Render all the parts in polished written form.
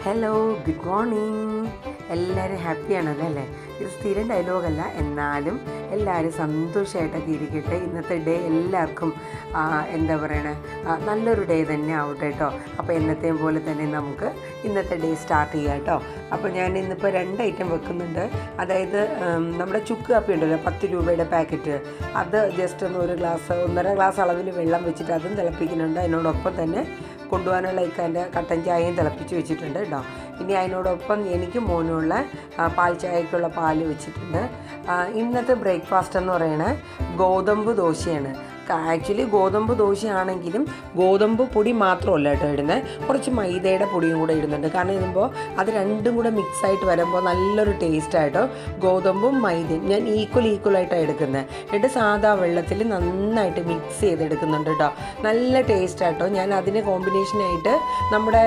Hello, good morning. എല്ലാവരും ഹാപ്പിയാണല്ലോ അല്ലേ? ഇത് സ്ഥിരം ഡയലോഗല്ല, എന്നാലും എല്ലാവരും സന്തോഷമായിട്ടൊക്കെ ഇരിക്കട്ടെ. ഇന്നത്തെ ഡേ എല്ലാവർക്കും എന്താ പറയണേ, നല്ലൊരു ഡേ തന്നെ ആവട്ടെ കേട്ടോ. അപ്പോൾ എന്നത്തെയും പോലെ തന്നെ നമുക്ക് ഇന്നത്തെ ഡേ സ്റ്റാർട്ട് ചെയ്യാം കേട്ടോ. അപ്പോൾ ഞാൻ ഇന്നിപ്പോൾ 2 ഐറ്റം വെക്കുന്നുണ്ട്. അതായത് നമ്മുടെ ചുക്ക് കാപ്പി ഉണ്ടല്ലോ, 10 രൂപയുടെ പാക്കറ്റ്, അത് ജസ്റ്റ് ഒന്ന് 1.5 ഗ്ലാസ് അളവിൽ വെള്ളം വെച്ചിട്ട് അതും തിളപ്പിക്കുന്നുണ്ട്. അതിനോടൊപ്പം തന്നെ കൊണ്ടുപോകാനുള്ള ഇക്കാൻ്റെ കട്ടൻ ചായയും തിളപ്പിച്ച് വെച്ചിട്ടുണ്ട് കേട്ടോ. ഇനി അതിനോടൊപ്പം എനിക്കും മോനുമുള്ള പാൽ ചായക്കുള്ള പാൽ വെച്ചിട്ടുണ്ട്. ഇന്നത്തെ ബ്രേക്ക്ഫാസ്റ്റ് എന്ന് പറയുന്നത് ഗോതമ്പ് ദോശയാണ്. ആക്ച്വലി ഗോതമ്പ് ദോശയാണെങ്കിലും ഗോതമ്പ് പൊടി മാത്രമല്ല കേട്ടോ ഇടുന്നത്, കുറച്ച് മൈദയുടെ പൊടിയും കൂടെ ഇടുന്നുണ്ട്. കാരണം ഇടുമ്പോൾ അത് രണ്ടും കൂടെ മിക്സായിട്ട് വരുമ്പോൾ നല്ലൊരു ടേസ്റ്റായിട്ടോ. ഗോതമ്പും മൈദയും ഞാൻ ഈക്വലായിട്ടാണ് എടുക്കുന്നത്. എന്നിട്ട് സാധാ വെള്ളത്തിൽ നന്നായിട്ട് മിക്സ് ചെയ്തെടുക്കുന്നുണ്ട് കേട്ടോ. നല്ല ടേസ്റ്റായിട്ടോ. ഞാൻ അതിന് കോമ്പിനേഷനായിട്ട് നമ്മുടെ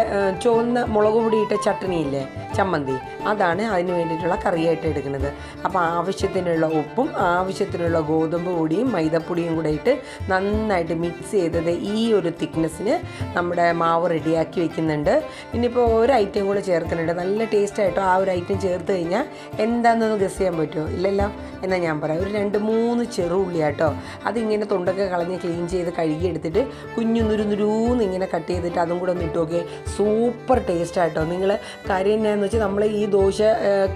ചുവന്ന മുളക് പൊടിയിട്ട ചട്നിയില്ലേ, ചമ്മന്തി, അതാണ് അതിന് വേണ്ടിയിട്ടുള്ള കറിയായിട്ട് എടുക്കുന്നത്. അപ്പോൾ ആവശ്യത്തിനുള്ള ഉപ്പും ആവശ്യത്തിനുള്ള ഗോതമ്പ് പൊടിയും മൈദപ്പൊടിയും കൂടെ ഇട്ട് നന്നായിട്ട് മിക്സ് ചെയ്തത് ഈ ഒരു തിക്നെസ്സിന് നമ്മുടെ മാവ് റെഡിയാക്കി വെക്കുന്നുണ്ട്. ഇനിയിപ്പോൾ ഒരു ഐറ്റം കൂടെ ചേർക്കുന്നുണ്ട്, നല്ല ടേസ്റ്റായിട്ടോ. ആ ഒരു ഐറ്റം ചേർത്ത് കഴിഞ്ഞാൽ എന്താണെന്നൊന്ന് ഗസ് ചെയ്യാൻ പറ്റുമോ? ഇല്ലല്ലോ, എന്നാൽ ഞാൻ പറയാം. ഒരു 2-3 ചെറുള്ളി കേട്ടോ. അതിങ്ങനെ തൊണ്ടൊക്കെ കളഞ്ഞ് ക്ലീൻ ചെയ്ത് കഴുകിയെടുത്തിട്ട് കുഞ്ഞു നുരുന്ന് ഇങ്ങനെ കട്ട് ചെയ്തിട്ട് അതും കൂടെ ഒന്ന് ഇട്ട് നോക്കിയേ. സൂപ്പർ ടേസ്റ്റായിട്ടോ. നിങ്ങൾ കാര്യം എന്നാന്ന് വെച്ചാൽ നമ്മൾ ഈ ദോശ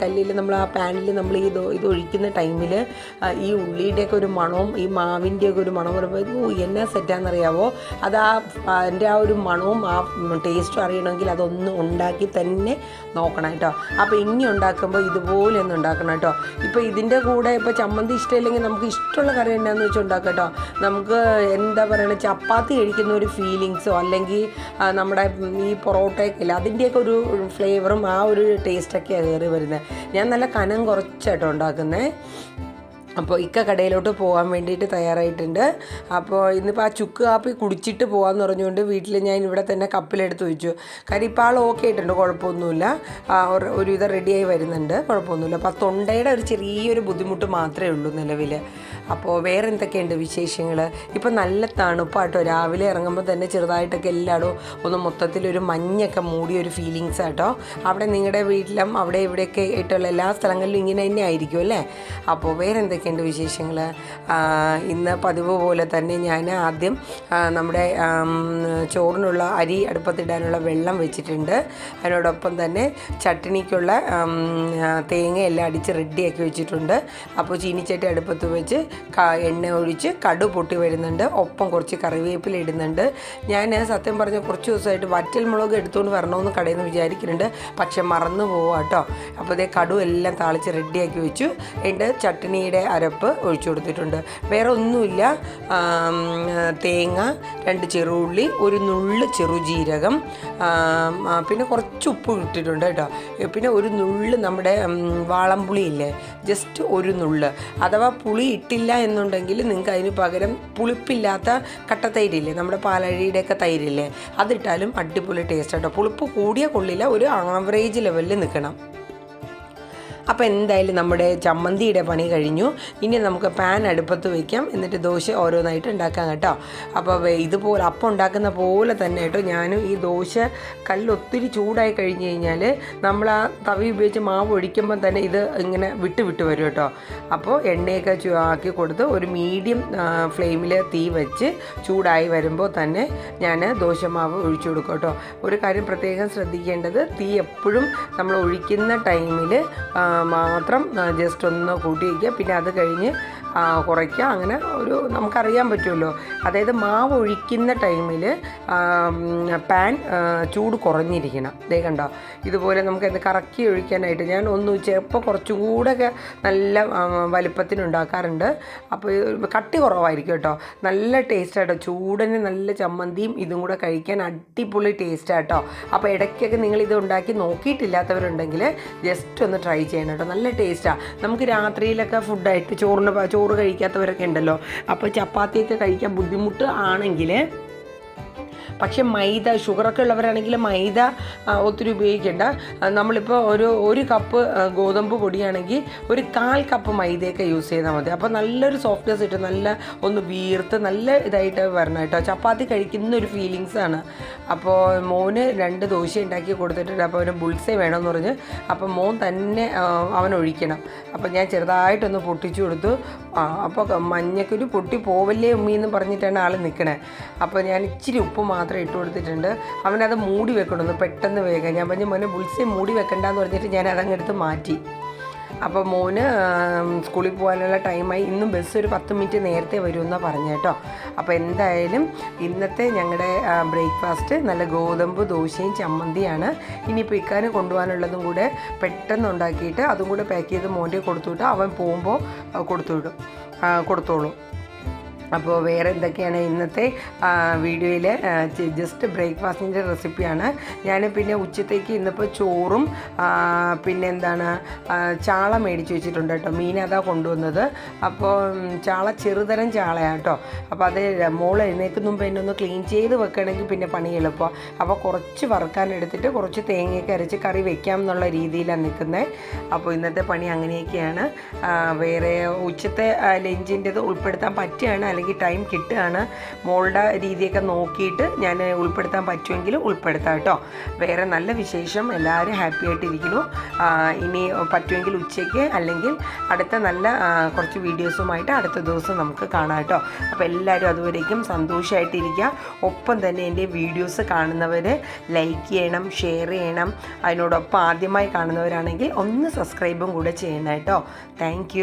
കല്ലിൽ നമ്മൾ ആ പാനിൽ നമ്മൾ ഇത് ഒഴിക്കുന്ന ടൈമിൽ ഈ ഉള്ളിയുടെയൊക്കെ ഒരു മണവും ഈ മാവിൻ്റെയൊക്കെ ഒരു മണം പറയുമ്പോൾ എന്നാ സെറ്റാണെന്നറിയാവോ? അത് അതിൻ്റെ ആ ഒരു മണവും ആ ടേസ്റ്റും അറിയണമെങ്കിൽ അതൊന്ന് ഉണ്ടാക്കി തന്നെ നോക്കണം കേട്ടോ. അപ്പോൾ ഇനി ഉണ്ടാക്കുമ്പോൾ ഇതുപോലെ ഒന്ന് ഉണ്ടാക്കണം കേട്ടോ. ഇപ്പോൾ ഇതിൻ്റെ കൂടെ ഇപ്പോൾ ചമ്മന്തി ഇഷ്ടമില്ലെങ്കിൽ നമുക്ക് ഇഷ്ടമുള്ള കറി എന്നാന്ന് വെച്ചാൽ ഉണ്ടാക്കാം കേട്ടോ. നമുക്ക് എന്താ പറയുക, ചപ്പാത്തി കഴിക്കുന്ന ഒരു ഫീലിങ്സോ അല്ലെങ്കിൽ നമ്മുടെ ഈ പൊറോട്ടയൊക്കെ ഇല്ല, അതിൻ്റെയൊക്കെ ഒരു ഫ്ലേവറും ആ ഒരു ടേസ്റ്റൊക്കെയാണ് കയറി വരുന്നത്. ഞാൻ നല്ല കനം കുറച്ചാട്ടോ ഉണ്ടാക്കുന്നത്. അപ്പോൾ കടയിലോട്ട് പോകാൻ വേണ്ടിയിട്ട് തയ്യാറായിട്ടുണ്ട്. അപ്പോൾ ഇന്നിപ്പോൾ ആ ചുക്ക് കാപ്പി കുടിച്ചിട്ട് പോകാമെന്ന് പറഞ്ഞുകൊണ്ട് വീട്ടിൽ ഞാൻ ഇവിടെ തന്നെ കപ്പിലെടുത്ത് വെച്ചു. കാര്യം ഇപ്പോൾ ആൾ ഓക്കെ ആയിട്ടുണ്ട്, കുഴപ്പമൊന്നുമില്ല. ഒരുവിധം റെഡിയായി വരുന്നുണ്ട്, കുഴപ്പമൊന്നുമില്ല. അപ്പോൾ തൊണ്ടയുടെ ഒരു ചെറിയൊരു ബുദ്ധിമുട്ട് മാത്രമേ ഉള്ളൂ നിലവിൽ. അപ്പോൾ വേറെ എന്തൊക്കെയുണ്ട് വിശേഷങ്ങൾ? ഇപ്പം നല്ല തണുപ്പാട്ടോ. രാവിലെ ഇറങ്ങുമ്പോൾ തന്നെ ചെറുതായിട്ടൊക്കെ എല്ലായിടും ഒന്ന് മൊത്തത്തിലൊരു മഞ്ഞൊക്കെ മൂടിയൊരു ഫീലിങ്സ് ആട്ടോ. അവിടെ നിങ്ങളുടെ വീട്ടിലും അവിടെ ഇവിടെയൊക്കെ ആയിട്ടുള്ള എല്ലാ സ്ഥലങ്ങളിലും ഇങ്ങനെ തന്നെ ആയിരിക്കും അല്ലേ? അപ്പോൾ വേറെ എന്തൊക്കെയുണ്ട് വിശേഷങ്ങൾ? ഇന്ന് പതിവ് പോലെ തന്നെ ഞാൻ ആദ്യം നമ്മുടെ ചോറിനുള്ള അരി അടുപ്പത്തിടാനുള്ള വെള്ളം വെച്ചിട്ടുണ്ട്. അതിനോടൊപ്പം തന്നെ ചട്നിക്കുള്ള തേങ്ങ എല്ലാം അടിച്ച് റെഡിയാക്കി വെച്ചിട്ടുണ്ട്. അപ്പോൾ ചീനിച്ചട്ടി അടുപ്പത്ത് വെച്ച് എണ്ണ ഒഴിച്ച് കടു പൊട്ടി വരുന്നുണ്ട്. ഒപ്പം കുറച്ച് കറിവേപ്പില ഇടുന്നുണ്ട്. ഞാൻ സത്യം പറഞ്ഞ കുറച്ച് ദിവസമായിട്ട് വറ്റൽ മുളക് എടുത്തുകൊണ്ട് വരണമെന്ന് കടയിൽ നിന്ന് വിചാരിക്കുന്നുണ്ട്, പക്ഷെ മറന്നു പോവാം കേട്ടോ. അപ്പോൾ അതേ കടു എല്ലാം താളിച്ച് റെഡിയാക്കി വെച്ചു. എന്നിട്ട് ചട്നിയുടെ അരപ്പ് ഒഴിച്ചു കൊടുത്തിട്ടുണ്ട്. വേറെ ഒന്നുമില്ല. തേങ്ങ, 2 ചെറുള്ളി, ഒരു നുള്ള് ചെറുജീരകം, പിന്നെ കുറച്ച് ഉപ്പ് ഇട്ടിട്ടുണ്ട് കേട്ടോ. പിന്നെ ഒരു നുള്ള് നമ്മുടെ വാളംപുളി ഇല്ലേ, ജസ്റ്റ് ഒരു നുള്ള്. അഥവാ പുളി ഇട്ടില്ല എന്നുണ്ടെങ്കിൽ നിങ്ങൾക്ക് അതിന് പകരം പുളിപ്പില്ലാത്ത കട്ടത്തൈരില്ലേ, നമ്മുടെ പാലഴിയുടെയൊക്കെ തൈരില്ലേ, അതിട്ടാലും അടിപൊളി ടേസ്റ്റ് കേട്ടോ. പുളിപ്പ് കൂടിയ കൊള്ളില്ല, ഒരു ആവറേജ് ലെവലിൽ നിൽക്കണം. അപ്പോൾ എന്തായാലും നമ്മുടെ ചമ്മന്തിയുടെ പണി കഴിഞ്ഞു. ഇനി നമുക്ക് പാൻ അടുപ്പത്ത് വയ്ക്കാം, എന്നിട്ട് ദോശ ഓരോന്നായിട്ട് ഉണ്ടാക്കാം കേട്ടോ. അപ്പോൾ ഇതുപോലെ അപ്പം ഉണ്ടാക്കുന്ന പോലെ തന്നെ കേട്ടോ ഞാനും ഈ ദോശ കല്ല് ഒത്തിരി ചൂടായി കഴിഞ്ഞ് കഴിഞ്ഞാൽ നമ്മൾ ആ തവി ഉപയോഗിച്ച് മാവ് ഒഴിക്കുമ്പം തന്നെ ഇത് ഇങ്ങനെ വിട്ട് വരും കേട്ടോ. അപ്പോൾ എണ്ണയൊക്കെ ആക്കി കൊടുത്ത് ഒരു മീഡിയം ഫ്ലെയിമിൽ തീ വെച്ച് ചൂടായി വരുമ്പോൾ തന്നെ ഞാൻ ദോശമാവ് ഒഴിച്ചു കൊടുക്കും കേട്ടോ. ഒരു കാര്യം പ്രത്യേകം ശ്രദ്ധിക്കേണ്ടത്, തീ എപ്പോഴും നമ്മൾ ഒഴിക്കുന്ന ടൈമിൽ മാത്രം ജസ്റ്റ് ഒന്ന് കൂട്ടി വയ്ക്കുക, പിന്നെ അത് കഴിഞ്ഞ് കുറയ്ക്കുക. അങ്ങനെ ഒരു നമുക്കറിയാൻ പറ്റുമല്ലോ. അതായത് മാവ് ഒഴിക്കുന്ന ടൈമിൽ പാൻ ചൂട് കുറഞ്ഞിരിക്കണം. ദേ കണ്ടോ, ഇതുപോലെ നമുക്ക് അത് കറക്കി ഒഴിക്കാനായിട്ട് ഞാൻ ഒന്ന് ചിലപ്പോൾ കുറച്ചും കൂടെയൊക്കെ നല്ല വലിപ്പത്തിനുണ്ടാക്കാറുണ്ട്. അപ്പോൾ കട്ടി കുറവായിരിക്കും കേട്ടോ. നല്ല ടേസ്റ്റാട്ടോ. ചൂടിന് നല്ല ചമ്മന്തിയും ഇതും കൂടെ കഴിക്കാൻ അടിപൊളി ടേസ്റ്റാട്ടോ. അപ്പോൾ ഇടയ്ക്കൊക്കെ നിങ്ങളിത് ഉണ്ടാക്കി നോക്കിയിട്ടില്ലാത്തവരുണ്ടെങ്കിൽ ജസ്റ്റ് ഒന്ന് ട്രൈ ചെയ്യണം കേട്ടോ. നല്ല ടേസ്റ്റാണ്. നമുക്ക് രാത്രിയിലൊക്കെ ഫുഡായിട്ട് ചോറ് കഴിക്കാത്തവരൊക്കെ ഉണ്ടല്ലോ, അപ്പോൾ ചപ്പാത്തിയൊക്കെ കഴിക്കാൻ ബുദ്ധിമുട്ട് ആണെങ്കിൽ പക്ഷേ മൈദ ഷുഗറൊക്കെ ഉള്ളവരാണെങ്കിൽ മൈദ ഒത്തിരി ഉപയോഗിക്കേണ്ട. നമ്മളിപ്പോൾ ഒരു കപ്പ് ഗോതമ്പ് പൊടിയാണെങ്കിൽ ഒരു 1/4 കപ്പ് മൈദയൊക്കെ യൂസ് ചെയ്താൽ മതി. അപ്പോൾ നല്ലൊരു സോഫ്റ്റ്നെസ് കിട്ടും, നല്ല ഒന്ന് വീർത്ത് നല്ല ഇതായിട്ട് വരണം കേട്ടോ. ചപ്പാത്തി കഴിക്കുന്ന ഒരു ഫീലിങ്സാണ്. അപ്പോൾ മോന് 2 ദോശ ഉണ്ടാക്കി കൊടുത്തിട്ടുണ്ട്. അപ്പോൾ അവന് ബുൾസേ വേണമെന്ന് പറഞ്ഞ് അപ്പോൾ മോൻ തന്നെ അവൻ ഒഴിക്കണം. അപ്പോൾ ഞാൻ ചെറുതായിട്ടൊന്ന് പൊട്ടിച്ചു കൊടുത്തു. അപ്പോൾ മഞ്ഞക്കൊരു പൊട്ടി പോവല്ലേ ഉമ്മീന്ന് പറഞ്ഞിട്ടാണ് ആൾ നിൽക്കണേ. അപ്പോൾ ഞാൻ ഇച്ചിരി ഉപ്പ് മാത്രം ഇട്ട് കൊടുത്തിട്ടുണ്ട്. അവനത് മൂടി വെക്കണമെന്ന് പെട്ടെന്ന് വേഗം. ഞാൻ പറഞ്ഞു മോനെ ബുൾസേ മൂടി വെക്കണ്ടെന്ന് പറഞ്ഞിട്ട് ഞാൻ അതങ്ങെടുത്ത് മാറ്റി. അപ്പോൾ മോന് സ്കൂളിൽ പോകാനുള്ള ടൈമായി. ഇന്നും ബസ് ഒരു 10 മിനിറ്റ് നേരത്തെ വരുമെന്നാണ് പറഞ്ഞു കേട്ടോ. അപ്പോൾ എന്തായാലും ഇന്നത്തെ ഞങ്ങളുടെ ബ്രേക്ക്ഫാസ്റ്റ് നല്ല ഗോതമ്പ് ദോശയും ചമ്മന്തിയാണ്. ഇനിയിപ്പോൾ ഇക്കാന് കൊണ്ടുപോകാനുള്ളതും കൂടെ പെട്ടെന്ന് ഉണ്ടാക്കിയിട്ട് അതും കൂടെ പാക്ക് ചെയ്ത് മോൻ്റെ കൊടുത്തുവിട്ട് അവൻ പോകുമ്പോൾ കൊടുത്തോളൂ. അപ്പോൾ വേറെ എന്തൊക്കെയാണ് ഇന്നത്തെ വീഡിയോയിൽ ജസ്റ്റ് ബ്രേക്ക്ഫാസ്റ്റിൻ്റെ റെസിപ്പിയാണ്. ഞാൻ പിന്നെ ഉച്ചത്തേക്ക് ഇന്നിപ്പോൾ ചോറും പിന്നെ എന്താണ് ചാള മേടിച്ച് വെച്ചിട്ടുണ്ട് കേട്ടോ. മീൻ അതാ കൊണ്ടുവന്നത്. അപ്പോൾ ചാള ചെറുതരം ചാളയാണ് കേട്ടോ. അപ്പോൾ അത് മോൾ എഴുന്നേൽക്കുന്ന മുമ്പ് എന്നെ ഒന്ന് ക്ലീൻ ചെയ്ത് വെക്കണമെങ്കിൽ പിന്നെ പണി എളുപ്പമാണ്. അപ്പോൾ കുറച്ച് വറുക്കാൻ എടുത്തിട്ട് കുറച്ച് തേങ്ങയൊക്കെ അരച്ച് കറി വെക്കാം എന്നുള്ള രീതിയിലാണ് നിൽക്കുന്നത്. അപ്പോൾ ഇന്നത്തെ പണി അങ്ങനെയൊക്കെയാണ്. വേറെ ഉച്ചത്തെ ലഞ്ചിൻ്റെത് ഉൾപ്പെടുത്താൻ പറ്റുകയാണ്, അല്ലെങ്കിൽ ടൈം കിട്ടുകയാണ്. മോളുടെ രീതിയൊക്കെ നോക്കിയിട്ട് ഞാൻ ഉൾപ്പെടുത്താൻ പറ്റുമെങ്കിൽ ഉൾപ്പെടുത്താം കേട്ടോ. വേറെ നല്ല വിശേഷം, എല്ലാവരും ഹാപ്പി ആയിട്ടിരിക്കുന്നു. ഇനി പറ്റുമെങ്കിൽ ഉച്ചയ്ക്ക് അല്ലെങ്കിൽ അടുത്ത നല്ല കുറച്ച് വീഡിയോസുമായിട്ട് അടുത്ത ദിവസം നമുക്ക് കാണാം കേട്ടോ. അപ്പോൾ എല്ലാവരും അതുവരേക്കും സന്തോഷമായിട്ടിരിക്കുക. ഒപ്പം തന്നെ എൻ്റെ വീഡിയോസ് കാണുന്നവർ ലൈക്ക് ചെയ്യണം, ഷെയർ ചെയ്യണം. അതിനോടൊപ്പം ആദ്യമായി കാണുന്നവരാണെങ്കിൽ ഒന്ന് സബ്സ്ക്രൈബും കൂടെ ചെയ്യണം കേട്ടോ. താങ്ക്